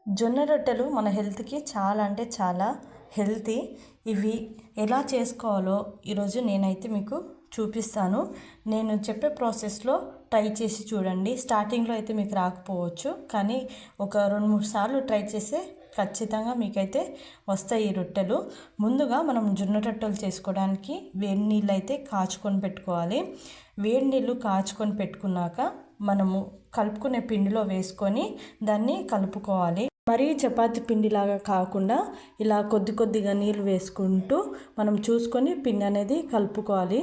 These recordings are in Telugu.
జొన్న రొట్టెలు మన హెల్త్కి చాలా అంటే చాలా హెల్తీ. ఇవి ఎలా చేసుకోవాలో ఈరోజు నేనైతే మీకు చూపిస్తాను. నేను చెప్పే ప్రాసెస్లో ట్రై చేసి చూడండి. స్టార్టింగ్లో అయితే మీకు రాకపోవచ్చు, కానీ ఒక 2-3 సార్లు ట్రై చేస్తే ఖచ్చితంగా మీకైతే వస్తాయి ఈ రొట్టెలు. ముందుగా మనం జొన్న రొట్టెలు చేసుకోవడానికి వేడి నీళ్ళు అయితే కాచుకొని పెట్టుకోవాలి. వేడి నీళ్ళు కాచుకొని పెట్టుకున్నాక మనము కలుపుకునే పిండిలో వేసుకొని దాన్ని కలుపుకోవాలి. మరీ చపాతి పిండిలాగా కాకుండా ఇలా కొద్ది కొద్దిగా నీళ్ళు వేసుకుంటూ మనం చూసుకొని పిండి అనేది కలుపుకోవాలి.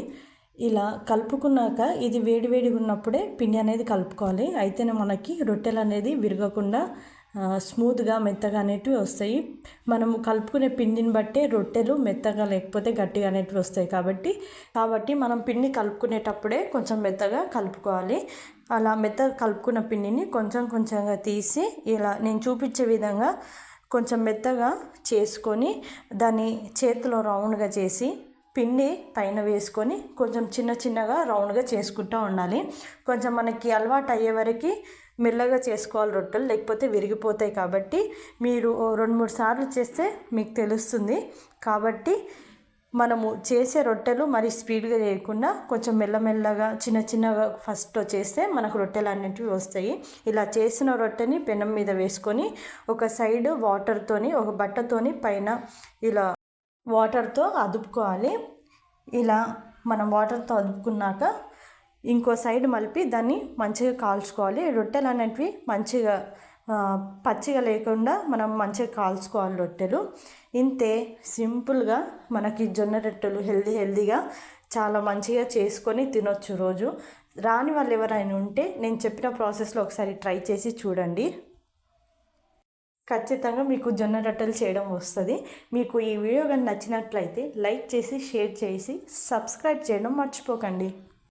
ఇలా కలుపుకున్నాక ఇది వేడివేడిగా ఉన్నప్పుడే పిండి అనేది కలుపుకోవాలి. అయితేనే మనకి రొట్టెలు అనేది విరగకుండా స్మూత్గా మెత్తగా అనేటివి వస్తాయి. మనము కలుపుకునే పిండిని బట్టే రొట్టెలు మెత్తగా లేకపోతే గట్టిగా అనేటివి వస్తాయి. కాబట్టి మనం పిండి కలుపుకునేటప్పుడే కొంచెం మెత్తగా కలుపుకోవాలి. అలా మెత్తగా కలుపుకున్న పిండిని కొంచెం కొంచెంగా తీసి ఇలా నేను చూపించే విధంగా కొంచెం మెత్తగా చేసుకొని దాన్ని చేతిలో రౌండ్గా చేసి పిండి పైన వేసుకొని కొంచెం చిన్న చిన్నగా రౌండ్గా చేసుకుంటూ ఉండాలి. కొంచెం మనకి అలవాటు అయ్యే వరకు మెల్లగా చేసుకోవాలి రొట్టెలు, లేకపోతే విరిగిపోతాయి. కాబట్టి మీరు 2-3 సార్లు చేస్తే మీకు తెలుస్తుంది. కాబట్టి మనము చేసే రొట్టెలు మరి స్పీడ్గా చేయకుండా కొంచెం మెల్లమెల్లగా చిన్న చిన్నగా ఫస్ట్ చేస్తే మనకు రొట్టెలు అనేటివి వస్తాయి. ఇలా చేసిన రొట్టెని పెనం మీద వేసుకొని ఒక సైడ్ వాటర్తోని ఒక బట్టతోని పైన ఇలా వాటర్తో అదుపుకోవాలి. ఇలా మనం వాటర్తో అదుపుకున్నాక ఇంకో సైడ్ మలిపి దాన్ని మంచిగా కాల్చుకోవాలి. రొట్టెలు అనేటివి మంచిగా పచ్చిగా లేకుండా మనం మంచిగా కాల్చుకోవాలి రొట్టెలు. ఇంతే సింపుల్గా మనకి జొన్న రొట్టెలు హెల్దీగా చాలా మంచిగా చేసుకొని తినొచ్చు రోజు. రాని వాళ్ళు ఎవరైనా ఉంటే నేను చెప్పిన ప్రాసెస్లో ఒకసారి ట్రై చేసి చూడండి. ఖచ్చితంగా మీకు జొన్న రొట్టెలు చేయడం వస్తుంది. మీకు ఈ వీడియో కానీ నచ్చినట్లయితే లైక్ చేసి షేర్ చేసి సబ్స్క్రైబ్ చేయడం మర్చిపోకండి.